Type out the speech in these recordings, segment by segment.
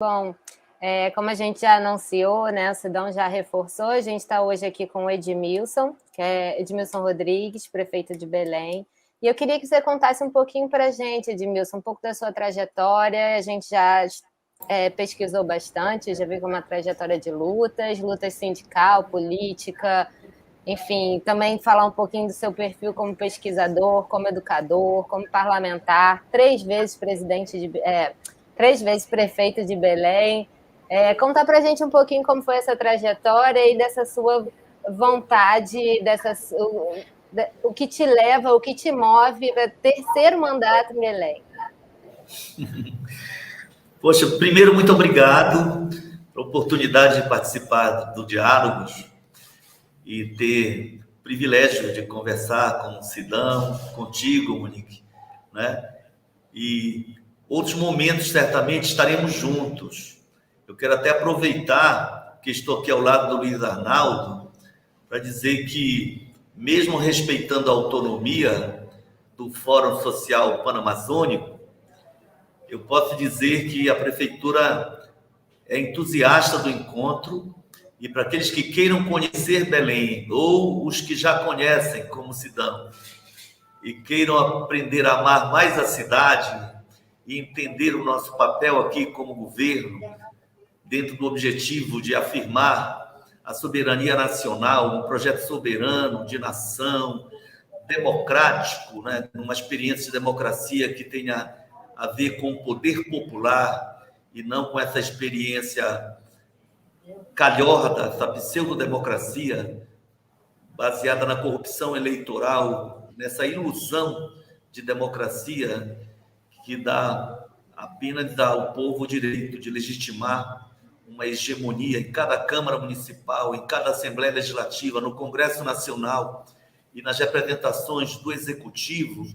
Bom, como a gente já anunciou, né, o Sidão já reforçou, a gente está hoje aqui com o Edmilson, que é Edmilson Rodrigues, prefeito de Belém. E eu queria que você contasse um pouquinho para a gente, Edmilson, um pouco da sua trajetória. A gente já pesquisou bastante, já viu uma trajetória de lutas sindical, política, enfim, também falar um pouquinho do seu perfil como pesquisador, como educador, como parlamentar, 3 vezes três vezes prefeito de Belém. Contar para a gente um pouquinho como foi essa trajetória e dessa sua vontade, o que te leva, o que te move para terceiro mandato em Belém. Poxa, primeiro, muito obrigado pela oportunidade de participar do Diálogos e ter o privilégio de conversar com o Sidão, contigo, Monique, né? E outros momentos, certamente, estaremos juntos. Eu quero até aproveitar que estou aqui ao lado do Luiz Arnaldo para dizer que, mesmo respeitando a autonomia do Fórum Social Panamazônico, eu posso dizer que a Prefeitura é entusiasta do encontro e para aqueles que queiram conhecer Belém ou os que já conhecem como Sidão e queiram aprender a amar mais a cidade e entender o nosso papel aqui como governo, dentro do objetivo de afirmar a soberania nacional, um projeto soberano de nação, democrático, né? Uma experiência de democracia que tenha a ver com o poder popular e não com essa experiência calhorda, essa pseudo-democracia baseada na corrupção eleitoral, nessa ilusão de democracia que dá apenas ao povo o direito de legitimar uma hegemonia em cada Câmara Municipal, em cada Assembleia Legislativa, no Congresso Nacional e nas representações do Executivo.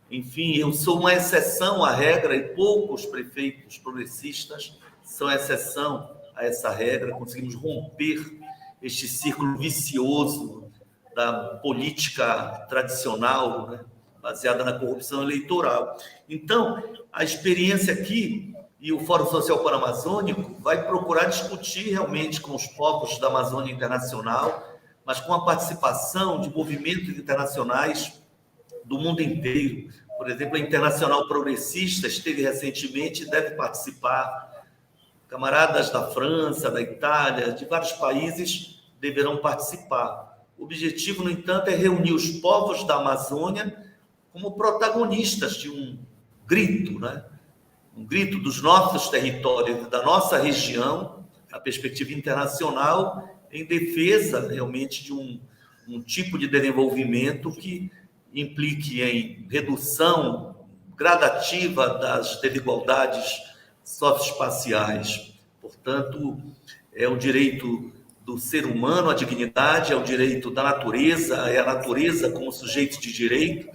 Enfim, eu sou uma exceção à regra e poucos prefeitos progressistas são exceção a essa regra. Conseguimos romper este círculo vicioso da política tradicional, né, baseada na corrupção eleitoral. Então, a experiência aqui e o Fórum Social Panamazônico vai procurar discutir realmente com os povos da Amazônia Internacional, mas com a participação de movimentos internacionais do mundo inteiro. Por exemplo, a Internacional Progressista esteve recentemente e deve participar. Camaradas da França, da Itália, de vários países deverão participar. O objetivo, no entanto, é reunir os povos da Amazônia como protagonistas de um grito, né? Um grito dos nossos territórios, da nossa região, na perspectiva internacional, em defesa realmente de um tipo de desenvolvimento que implique em redução gradativa das desigualdades socioespaciais. Portanto, é o direito do ser humano à dignidade, é o direito da natureza, é a natureza como sujeito de direito,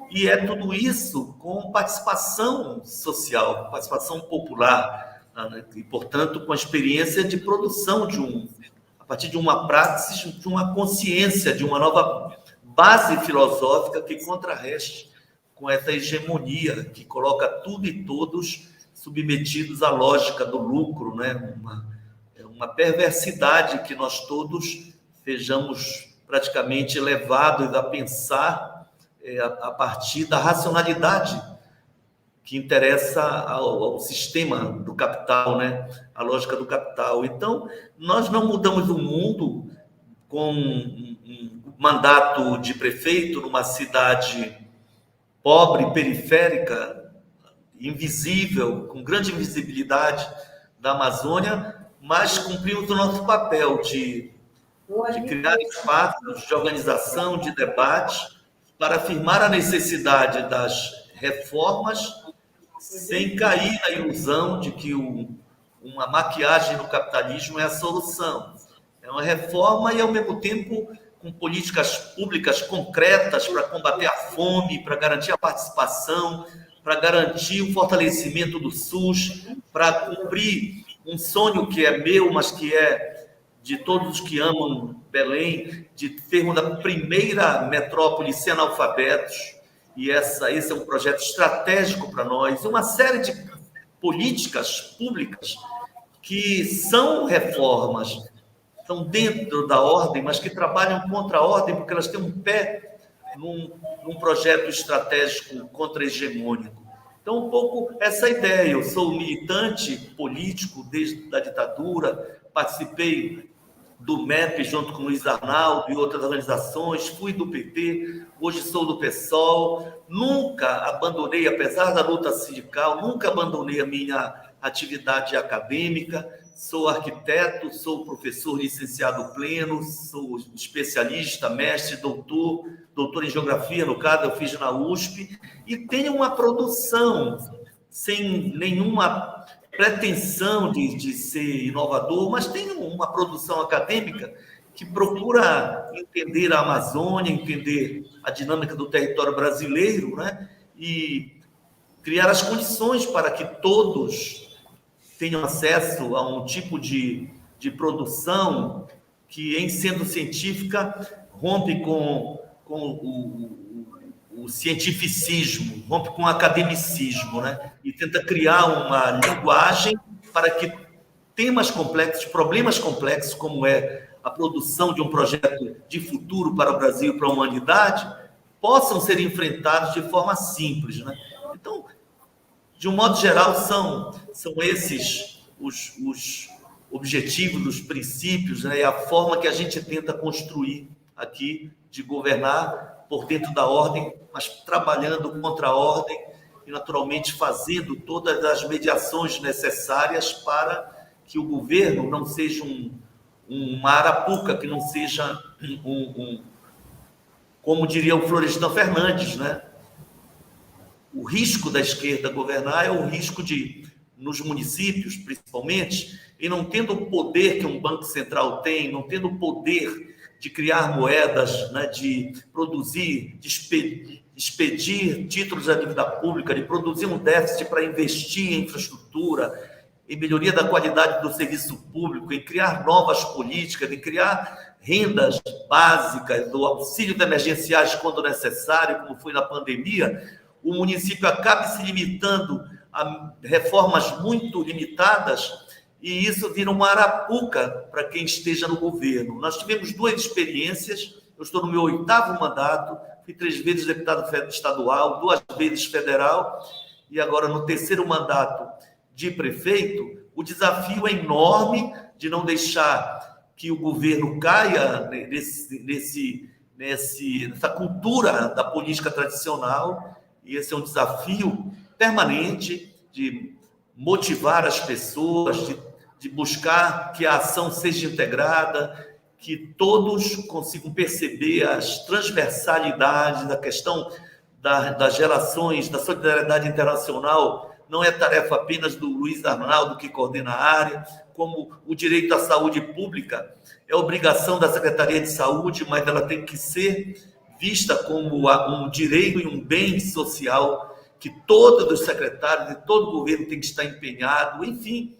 e é tudo isso com participação social, participação popular, e, portanto, com a experiência de produção a partir de uma praxis, de uma consciência, de uma nova base filosófica que contrarreste com essa hegemonia que coloca tudo e todos submetidos à lógica do lucro, né? Uma perversidade que nós todos sejamos praticamente levados a pensar a partir da racionalidade que interessa ao sistema do capital, né? A lógica do capital. Então, nós não mudamos o mundo com um mandato de prefeito numa cidade pobre, periférica, invisível, com grande invisibilidade da Amazônia, mas cumprimos o nosso papel de criar espaços de organização, de debate, para afirmar a necessidade das reformas, sem cair na ilusão de que uma maquiagem no capitalismo é a solução. É uma reforma e, ao mesmo tempo, com políticas públicas concretas para combater a fome, para garantir a participação, para garantir o fortalecimento do SUS, para cumprir um sonho que é meu, mas que é de todos que amam Belém, de termos a primeira metrópole sem analfabetos, e esse é um projeto estratégico para nós, uma série de políticas públicas que são reformas, estão dentro da ordem, mas que trabalham contra a ordem, porque elas têm um pé num projeto estratégico contra-hegemônico. Então, um pouco essa ideia. Eu sou militante político desde a ditadura, participei do MEP junto com o Luiz Arnaldo e outras organizações, fui do PT, hoje sou do PSOL, nunca abandonei, apesar da luta sindical, nunca abandonei a minha atividade acadêmica, sou arquiteto, sou professor licenciado pleno, sou especialista, mestre, doutor em geografia, no caso, eu fiz na USP, e tenho uma produção sem nenhuma pretensão de ser inovador, mas tenho uma produção acadêmica que procura entender a Amazônia, entender a dinâmica do território brasileiro, né? E criar as condições para que todos tenham acesso a um tipo de produção que, em sendo científica, rompe com o cientificismo, rompe com o academicismo, né? E tenta criar uma linguagem para que temas complexos, problemas complexos, como é a produção de um projeto de futuro para o Brasil e para a humanidade, possam ser enfrentados de forma simples, né? Então, de um modo geral, são esses os objetivos, os princípios, né? E a forma que a gente tenta construir aqui de governar por dentro da ordem, mas trabalhando contra a ordem e, naturalmente, fazendo todas as mediações necessárias para que o governo não seja uma arapuca, que não seja como diria o Florestan Fernandes, né? O risco da esquerda governar é o risco de, nos municípios, principalmente, e não tendo o poder que um banco central tem, não tendo o poder de criar moedas, né, de produzir, de expedir títulos da dívida pública, de produzir um déficit para investir em infraestrutura, em melhoria da qualidade do serviço público, em criar novas políticas, em criar rendas básicas, do auxílio de emergenciais quando necessário, como foi na pandemia, o município acaba se limitando a reformas muito limitadas, e isso vira uma arapuca para quem esteja no governo. Nós tivemos 2 experiências, eu estou no meu 8º mandato, fui 3 vezes deputado estadual, 2 vezes federal, e agora no terceiro mandato de prefeito. O desafio é enorme de não deixar que o governo caia nessa cultura da política tradicional, e esse é um desafio permanente de motivar as pessoas, de buscar que a ação seja integrada, que todos consigam perceber as transversalidades da questão das relações, da solidariedade internacional. Não é tarefa apenas do Luiz Arnaldo, que coordena a área, como o direito à saúde pública é obrigação da Secretaria de Saúde, mas ela tem que ser vista como um direito e um bem social que todos os secretários e todo o governo tem que estar empenhado. Enfim,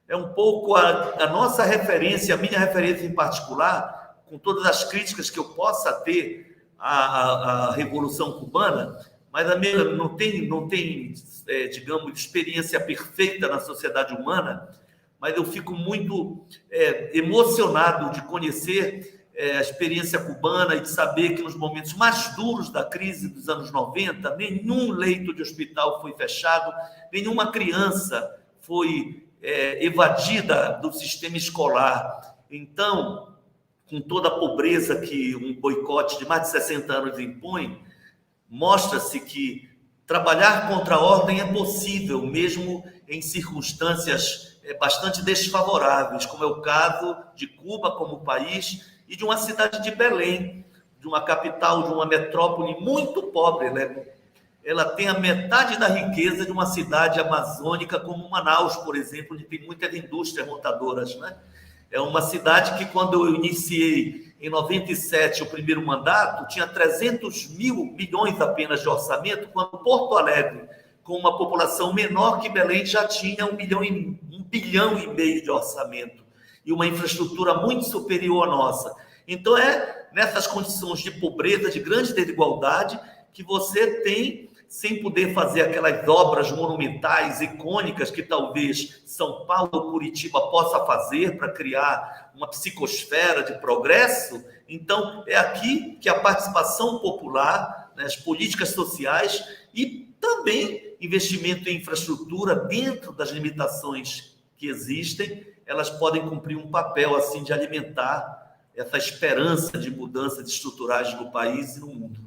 é um pouco a nossa referência, a minha referência em particular, com todas as críticas que eu possa ter à Revolução Cubana, mas a minha não tem digamos, experiência perfeita na sociedade humana, mas eu fico muito emocionado de conhecer a experiência cubana e de saber que nos momentos mais duros da crise dos anos 90, nenhum leito de hospital foi fechado, nenhuma criança foi evadida do sistema escolar. Então, com toda a pobreza que um boicote de mais de 60 anos impõe, mostra-se que trabalhar contra a ordem é possível, mesmo em circunstâncias bastante desfavoráveis, como é o caso de Cuba como país e de uma cidade de Belém, de uma capital, de uma metrópole muito pobre, né? Ela tem a metade da riqueza de uma cidade amazônica como Manaus, por exemplo, onde tem muitas indústrias montadoras, né? É uma cidade que, quando eu iniciei em 97 o primeiro mandato, tinha 300 milhões apenas de orçamento, quando Porto Alegre, com uma população menor que Belém, já tinha 1 bilhão e meio de orçamento e uma infraestrutura muito superior à nossa. Então, é nessas condições de pobreza, de grande desigualdade, que você tem sem poder fazer aquelas obras monumentais, icônicas, que talvez São Paulo ou Curitiba possa fazer para criar uma psicosfera de progresso. Então, é aqui que a participação popular, né, as políticas sociais e também investimento em infraestrutura dentro das limitações que existem, elas podem cumprir um papel assim de alimentar essa esperança de mudanças estruturais no país e no mundo.